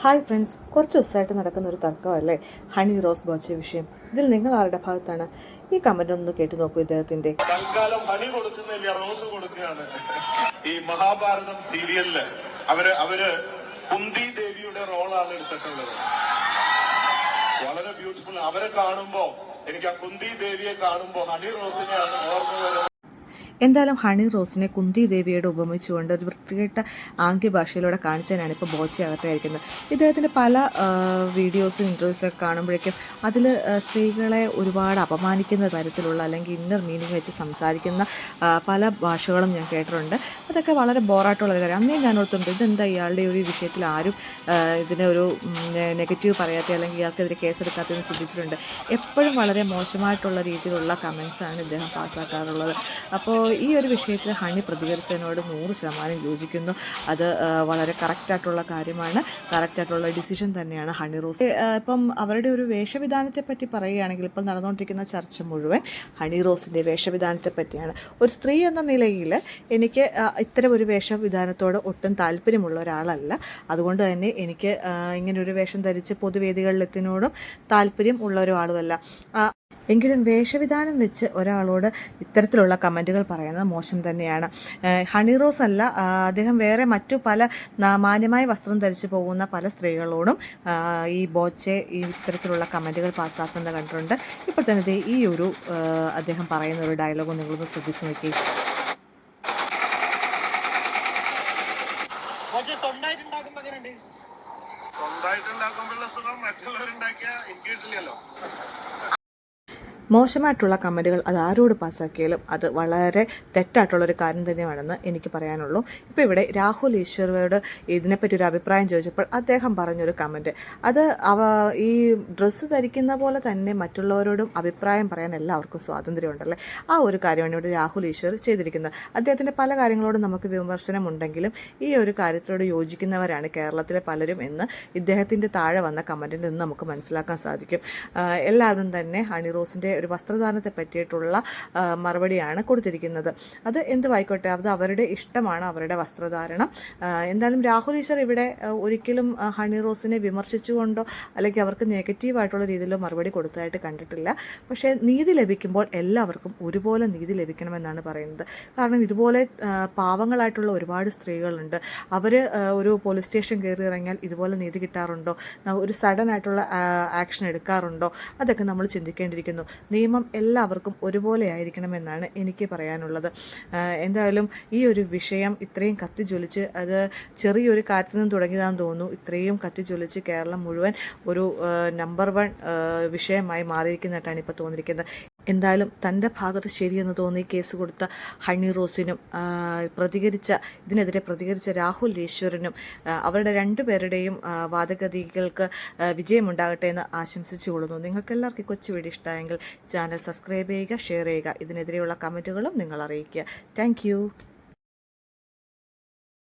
Hi friends, കുറച്ച് ദിവസമായിട്ട് നടക്കുന്ന ഒരു തർക്കമല്ലേ ഹണി റോസ് ബോച്ചെ വിഷയം. ഇതിൽ നിങ്ങൾ ആരുടെ ഭാഗത്താണ്? ഈ കമന്റ് ഒന്ന് കേട്ടു നോക്കൂ. ഇദ്ദേഹത്തിന്റെ തൽക്കാലം ഹണി കൊടുക്കുന്നില്ല, റോസ് കൊടുക്കുകയാണ്. ഈ മഹാഭാരതം സീരിയലില് അവര് കുന്തി ദേവിയുടെ റോളാണ് എടുത്തിട്ടുള്ളത്. വളരെ ബ്യൂട്ടിഫുൾ. അവരെ കാണുമ്പോ എനിക്ക് ആ കുന്തി ദേവിയെ കാണുമ്പോ ഹണി റോസിനെയാണ് ഓർമ്മ വരുന്നത്. എന്തായാലും ഹണി റോസിനെ കുന്തി ദേവിയോട് ഉപമിച്ചുകൊണ്ട് ഒരു വൃത്തികെട്ട ആംഗ്യഭാഷയിലൂടെ കാണിച്ചാണ് ഇപ്പോൾ ബോച്ചെ അകത്തായിരിക്കുന്നത്. ഇദ്ദേഹത്തിൻ്റെ പല വീഡിയോസും ഇൻ്റർവ്യൂസൊക്കെ കാണുമ്പോഴേക്കും അതിൽ സ്ത്രീകളെ ഒരുപാട് അപമാനിക്കുന്ന തരത്തിലുള്ള അല്ലെങ്കിൽ ഇന്നർ മീനിങ് വെച്ച് സംസാരിക്കുന്ന പല ഭാഷകളും ഞാൻ കേട്ടിട്ടുണ്ട്. അതൊക്കെ വളരെ ബോറായിട്ടുള്ളൊരു കാര്യം. അന്നേ ഞാൻ ഓർത്തുണ്ട് ഇതെന്താ ഇയാളുടെ ഒരു വിഷയത്തിൽ ആരും ഇതിനെ ഒരു നെഗറ്റീവ് പറയാത്ത അല്ലെങ്കിൽ ഇയാൾക്കെതിരെ കേസെടുക്കാത്തതെന്ന് ചിന്തിച്ചിട്ടുണ്ട്. എപ്പോഴും വളരെ മോശമായിട്ടുള്ള രീതിയിലുള്ള കമൻസാണ് ഇദ്ദേഹം പാസ്സാക്കാറുള്ളത്. അപ്പോൾ ഈ ഒരു വിഷയത്തിൽ ഹണി പ്രതികരിച്ചതിനോട് 100% യോജിക്കുന്നു. അത് വളരെ കറക്റ്റായിട്ടുള്ള കാര്യമാണ്, കറക്റ്റായിട്ടുള്ള ഡിസിഷൻ തന്നെയാണ് ഹണി റോസ്. ഇപ്പം അവരുടെ ഒരു വേഷവിധാനത്തെ പറ്റി പറയുകയാണെങ്കിൽ ഇപ്പോൾ നടന്നുകൊണ്ടിരിക്കുന്ന ചർച്ച മുഴുവൻ ഹണി റോസിൻ്റെ വേഷവിധാനത്തെ പറ്റിയാണ്. ഒരു സ്ത്രീ എന്ന നിലയിൽ എനിക്ക് ഇത്തരം ഒരു വേഷവിധാനത്തോട് ഒട്ടും താല്പര്യമുള്ള ഒരാളല്ല. അതുകൊണ്ട് തന്നെ എനിക്ക് ഇങ്ങനൊരു വേഷം ധരിച്ച് പൊതുവേദികളിലെത്തിനോടും താല്പര്യം ഉള്ള ഒരാളുമല്ല. എങ്കിലും വേഷവിധാനം വെച്ച് ഒരാളോട് ഇത്തരത്തിലുള്ള കമൻറ്റുകൾ പറയുന്നത് മോശം തന്നെയാണ്. ഹണി റോസ് അല്ല, അദ്ദേഹം വേറെ മറ്റു പല മാന്യമായ വസ്ത്രം ധരിച്ചു പോകുന്ന പല സ്ത്രീകളോടും ഈ ബോച്ചെ ഈ ഇത്തരത്തിലുള്ള കമൻറ്റുകൾ പാസ്സാക്കുന്നത് കണ്ടിട്ടുണ്ട്. ഇപ്പോൾ തന്നെ ഈ ഒരു അദ്ദേഹം പറയുന്ന ഒരു ഡയലോഗ് നിങ്ങളൊന്ന് ശ്രദ്ധിച്ചു നോക്കി. സ്വന്തമായിട്ടുണ്ടാക്കുമ്പോഴുള്ള സുഖം മറ്റുള്ളവരുണ്ടാക്കിയാൽ എനിക്ക് കിട്ടില്ലല്ലോ. മോശമായിട്ടുള്ള കമൻറ്റുകൾ അത് ആരോട് പാസ്സാക്കിയാലും അത് വളരെ തെറ്റായിട്ടുള്ളൊരു കാര്യം തന്നെയാണെന്ന് എനിക്ക് പറയാനുള്ളൂ. ഇപ്പോൾ ഇവിടെ രാഹുൽ ഈശ്വറോട് ഇതിനെപ്പറ്റി ഒരു അഭിപ്രായം ചോദിച്ചപ്പോൾ അദ്ദേഹം പറഞ്ഞൊരു കമൻറ്റ്, അത് ഈ ഡ്രസ്സ് ധരിക്കുന്ന പോലെ തന്നെ മറ്റുള്ളവരോടും അഭിപ്രായം പറയാൻ എല്ലാവർക്കും സ്വാതന്ത്ര്യമുണ്ടല്ലേ. ആ ഒരു കാര്യമാണ് ഇവിടെ രാഹുൽ ഈശ്വർ ചെയ്തിരിക്കുന്നത്. അദ്ദേഹത്തിൻ്റെ പല കാര്യങ്ങളോടും നമുക്ക് വിമർശനമുണ്ടെങ്കിലും ഈ ഒരു കാര്യത്തിനോട് യോജിക്കുന്നവരാണ് കേരളത്തിലെ പലരും എന്ന് ഇദ്ദേഹത്തിൻ്റെ താഴെ വന്ന കമൻറ്റിൽ നിന്ന് നമുക്ക് മനസ്സിലാക്കാൻ സാധിക്കും. എല്ലാവരും തന്നെ ഹണി റോസിൻ്റെ ഒരു വസ്ത്രധാരണത്തെ പറ്റിയിട്ടുള്ള മറുപടിയാണ് കൊടുത്തിരിക്കുന്നത്. അത് എന്തുമായിക്കോട്ടെ, അത് അവരുടെ ഇഷ്ടമാണ്, അവരുടെ വസ്ത്രധാരണം. എന്തായാലും രാഹുൽ ഈശ്വർ ഇവിടെ ഒരിക്കലും ഹണി റോസിനെ വിമർശിച്ചുകൊണ്ടോ അല്ലെങ്കിൽ അവർക്ക് നെഗറ്റീവായിട്ടുള്ള രീതിയിലോ മറുപടി കൊടുത്തതായിട്ട് കണ്ടിട്ടില്ല. പക്ഷേ നീതി ലഭിക്കുമ്പോൾ എല്ലാവർക്കും ഒരുപോലെ നീതി ലഭിക്കണമെന്നാണ് പറയുന്നത്. കാരണം ഇതുപോലെ പാവങ്ങളായിട്ടുള്ള ഒരുപാട് സ്ത്രീകളുണ്ട്. അവർ ഒരു പോലീസ് സ്റ്റേഷൻ കയറി ഇറങ്ങിയാൽ ഇതുപോലെ നീതി കിട്ടാറുണ്ടോ? ഒരു സഡൻ ആയിട്ടുള്ള ആക്ഷൻ എടുക്കാറുണ്ടോ? അതൊക്കെ നമ്മൾ ചിന്തിക്കേണ്ടിയിരിക്കുന്നു. നിയമം എല്ലാവർക്കും ഒരുപോലെ ആയിരിക്കണമെന്നാണ് എനിക്ക് പറയാനുള്ളത്. എന്തായാലും ഈ ഒരു വിഷയം ഇത്രയും കത്തിജ്വലിച്ച്, അത് ചെറിയൊരു കാര്യത്തിൽ നിന്ന് തുടങ്ങിയതാണെന്ന് തോന്നുന്നു, ഇത്രയും കത്തിജ്വലിച്ച് കേരളം മുഴുവൻ ഒരു നമ്പർ 1 വിഷയമായി മാറിയിരിക്കുന്നതായിട്ടാണ് ഇപ്പോൾ തോന്നിയിരിക്കുന്നത്. എന്തായാലും തൻ്റെ ഭാഗത്ത് ശരിയെന്ന് തോന്നി കേസ് കൊടുത്ത ഹണി റോസിനും ഇതിനെതിരെ പ്രതികരിച്ച രാഹുൽ ഈശ്വറിനും അവരുടെ രണ്ടുപേരുടെയും വാദഗതികൾക്ക് വിജയമുണ്ടാകട്ടെ എന്ന് ആശംസിച്ചു കൊള്ളുന്നു. നിങ്ങൾക്കെല്ലാവർക്കും ഈ കൊച്ചു വീഡിയോ ഇഷ്ടമായെങ്കിൽ ചാനൽ സബ്സ്ക്രൈബ് ചെയ്യുക, ഷെയർ ചെയ്യുക. ഇതിനെതിരെയുള്ള കമൻറ്റുകളും നിങ്ങൾ അറിയിക്കുക. താങ്ക്